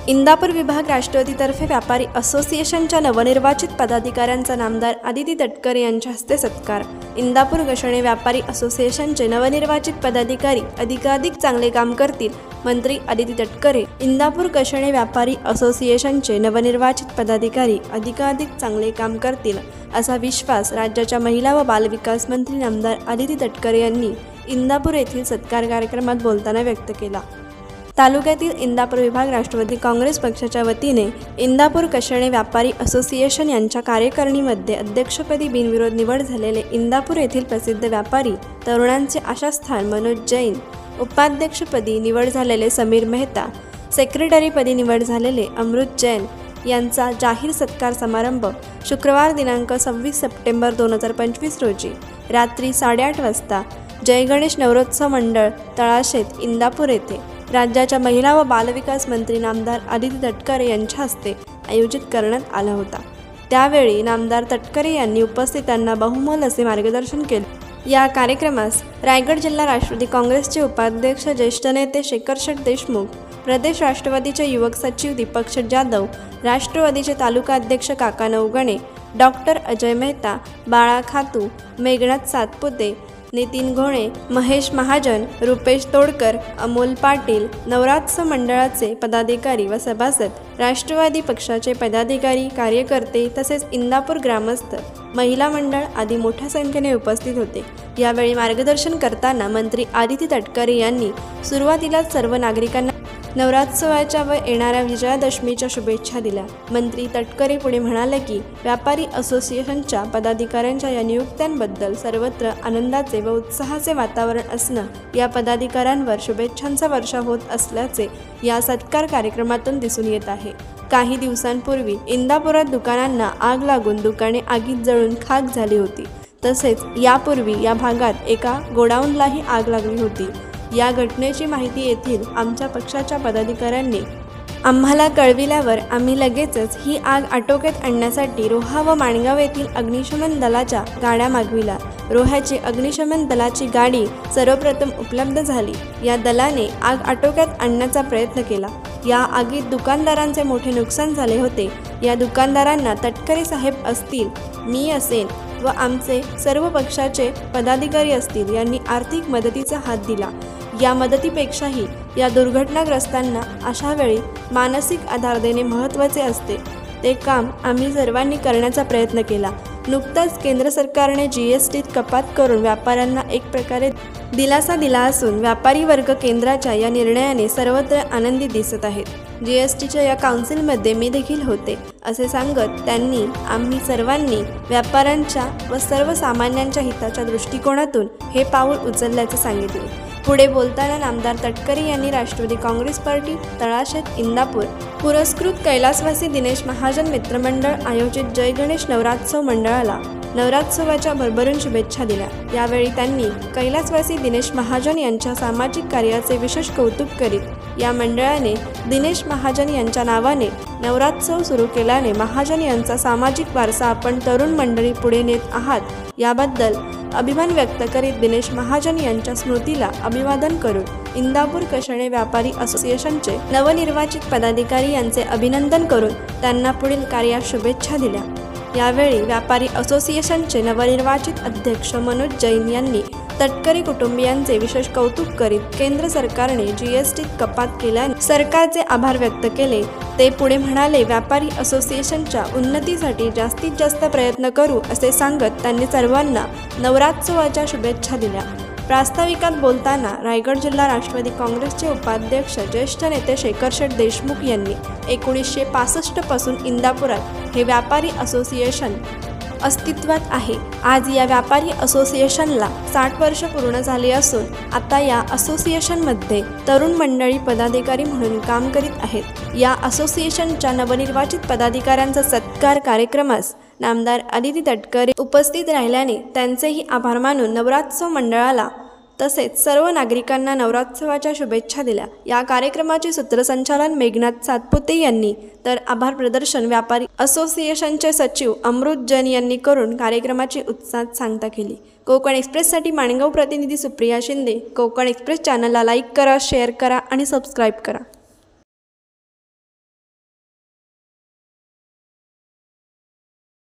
इंदापूर विभाग राष्ट्रवादीतर्फे व्यापारी असोसिएशनच्या नवनिर्वाचित पदाधिकाऱ्यांचा नामदार आदिती तटकरे यांच्या हस्ते सत्कार। इंदापूर गशणे व्यापारी असोसिएशनचे नवनिर्वाचित पदाधिकारी अधिकाधिक चांगले काम करतील, मंत्री आदिती तटकरे। इंदापूर गशणे व्यापारी असोसिएशनचे नवनिर्वाचित पदाधिकारी अधिकाधिक चांगले काम करतील असा विश्वास राज्याच्या महिला व बालविकास मंत्री नामदार आदिती तटकरे यांनी इंदापूर येथील सत्कार कार्यक्रमात बोलताना व्यक्त केला। तालुक्यातील इंदापूर विभाग राष्ट्रवादी काँग्रेस पक्षाच्या वतीने इंदापूर गशणे व्यापारी असोसिएशन यांच्या कार्यकारिणीमध्ये अध्यक्षपदी बिनविरोध निवड झालेले इंदापूर येथील प्रसिद्ध व्यापारी तरुणांचे आशास्थान मनोज जैन, उपाध्यक्षपदी निवड झालेले समीर मेहता, सेक्रेटरीपदी निवड झालेले अमृत जैन यांचा जाहीर सत्कार समारंभ शुक्रवार दिनांक 26 सप्टेंबर 2025 रोजी रात्री 8:30 वाजता जय गणेश नवरोत्सव मंडळ तळाशेत इंदापूर येथे राज्याच्या महिला व बालविकास मंत्री नामदार आदिती तटकरे यांच्या हस्ते आयोजित करण्यात आला होता। त्यावेळी नामदार तटकरे यांनी उपस्थितांना बहुमोल असे मार्गदर्शन केले। या कार्यक्रमास रायगड जिल्हा राष्ट्रवादी काँग्रेसचे उपाध्यक्ष ज्येष्ठ नेते शेखर शेठ देशमुख, प्रदेश राष्ट्रवादीचे युवक सचिव दीपक शेठ जाधव, राष्ट्रवादीचे तालुका अध्यक्ष काका नवगणे, डॉक्टर अजय मेहता, बाळा खातू, मेघनाथ सातपुते, नितीन घोणे, महेश महाजन, रुपेश तोडकर, अमोल पाटील, नवरात्र मंडळाचे पदाधिकारी व सभासद, राष्ट्रवादी पक्षाचे पदाधिकारी, कार्यकर्ते तसेच इंदापूर ग्रामस्थ, महिला मंडळ आदी मोठ्या संख्येने उपस्थित होते। यावेळी मार्गदर्शन करताना मंत्री आदिती तटकरे यांनी सुरुवातीलाच सर्व नागरिकांना नवरात्रोत्सवाच्या व येणाऱ्या विजयादशमीच्या शुभेच्छा दिल्या। मंत्री तटकरे पुढे म्हणाले की व्यापारी असोसिएशनच्या पदाधिकाऱ्यांच्या या नियुक्त्यांबद्दल सर्वत्र आनंदाचे व उत्साहाचे वातावरण असणं, या पदाधिकाऱ्यांवर शुभेच्छांचा वर्षाव होत असल्याचे या सत्कार कार्यक्रमातून दिसून येत आहे। काही दिवसांपूर्वी इंदापुरात दुकानांना आग लागून दुकाने आगीत जळून खाक झाली होती। तसेच यापूर्वी या भागात एका गोडाऊनलाही आग लागली होती। या घटनेची माहिती येथील आमच्या पक्षाच्या पदाधिकाऱ्यांनी आम्हाला कळविल्यावर आम्ही लगेचच ही आग आटोक्यात आणण्यासाठी रोहा व माणगाव येथील अग्निशमन दलाच्या गाड्या मागविल्या। रोह्याची अग्निशमन दलाची गाडी सर्वप्रथम उपलब्ध झाली। या दलाने आग आटोक्यात आणण्याचा प्रयत्न केला। या आगीत दुकानदारांचे मोठे नुकसान झाले होते। या दुकानदारांना तटकरे साहेब असतील, मी असेन व आमचे सर्व पक्षाचे पदाधिकारी असतील यांनी आर्थिक मदतीचा हात दिला। या मदतीपेक्षाही या दुर्घटनाग्रस्तांना अशा वेळी मानसिक आधार देणे महत्त्वाचे असते। ते काम आम्ही सर्वांनी करण्याचा प्रयत्न केला। नुकताच केंद्र सरकारने GSTत कपात करून व्यापाऱ्यांना एक प्रकारे दिलासा दिला असून व्यापारी वर्ग केंद्राच्या या निर्णयाने सर्वत्र आनंदी दिसत आहेत। GSTच्या या काउन्सिलमध्ये मी देखील होते असे सांगत त्यांनी आम्ही सर्वांनी व्यापाऱ्यांच्या व सर्वसामान्यांच्या हिताच्या दृष्टिकोनातून हे पाऊल उचलल्याचे सांगितले। पुढे बोलताना नामदार तटकरे यांनी राष्ट्रवादी काँग्रेस पार्टी तळाशेत इंदापूर पुरस्कृत कैलासवासी दिनेश महाजन मित्रमंडळ आयोजित जय गणेश नवरात्रोत्सव मंडळाला नवरात्रोत्सवाच्या भरभरून शुभेच्छा दिल्या। यावेळी त्यांनी कैलासवासी दिनेश महाजन यांच्या सामाजिक कार्याचे विशेष कौतुक करीत या मंडळाने दिनेश महाजन यांच्या नावाने नवरात्रोत्सव सुरू केल्याने महाजन यांचा सामाजिक वारसा आपण तरुण मंडळी पुढे नेत आहात याबद्दल अभिमान व्यक्त करीत दिनेश महाजन यांच्या स्मृतीला अभिवादन करून इंदापूर गशणे व्यापारी असोसिएशनचे नवनिर्वाचित पदाधिकारी यांचे अभिनंदन करून त्यांना पुढील कार्यास शुभेच्छा दिल्या। यावेळी व्यापारी असोसिएशनचे नवनिर्वाचित अध्यक्ष मनोज जैन यांनी तटकरे कुटुंबियांचे विशेष कौतुक करीत केंद्र सरकारने GSTत कपात केल्याने सरकारचे आभार व्यक्त केले। ते पुढे म्हणाले, व्यापारी असोसिएशनच्या उन्नतीसाठी जास्तीत जास्त प्रयत्न करू असे सांगत त्यांनी सर्वांना नवरात्रोत्सवाच्या शुभेच्छा दिल्या। प्रास्ताविकात बोलताना रायगड जिल्हा राष्ट्रवादी काँग्रेसचे उपाध्यक्ष ज्येष्ठ नेते शेखर शेठ देशमुख यांनी 1965 पासून इंदापुरात हे व्यापारी असोसिएशन अस्तित्वात आहे। आज या व्यापारी असोसिएशनला 60 वर्ष पूर्ण झाली असून आता या असोसिएशनमध्ये तरुण मंडळी पदाधिकारी म्हणून काम करीत आहेत। या असोसिएशनच्या नवनिर्वाचित पदाधिकाऱ्यांचा सत्कार कार्यक्रमास नामदार आदिती तटकरे उपस्थित राहिल्याने त्यांचेही आभार मानून नवरात्रोत्सव मंडळाला तसेच सर्व नागरिकांना नवरात्रोत्सवाच्या शुभेच्छा दिल्या। या कार्यक्रमाचे सूत्रसंचालन मेघनाथ सातपुते यांनी तर आभार प्रदर्शन व्यापारी असोसिएशनचे सचिव अमृत जैन यांनी करून कार्यक्रमाची उत्साहात सांगता केली। कोकण एक्सप्रेससाठी माणगाव प्रतिनिधी सुप्रिया शिंदे। कोकण एक्सप्रेस चॅनलला लाईक करा, शेअर करा आणि सबस्क्राईब करा।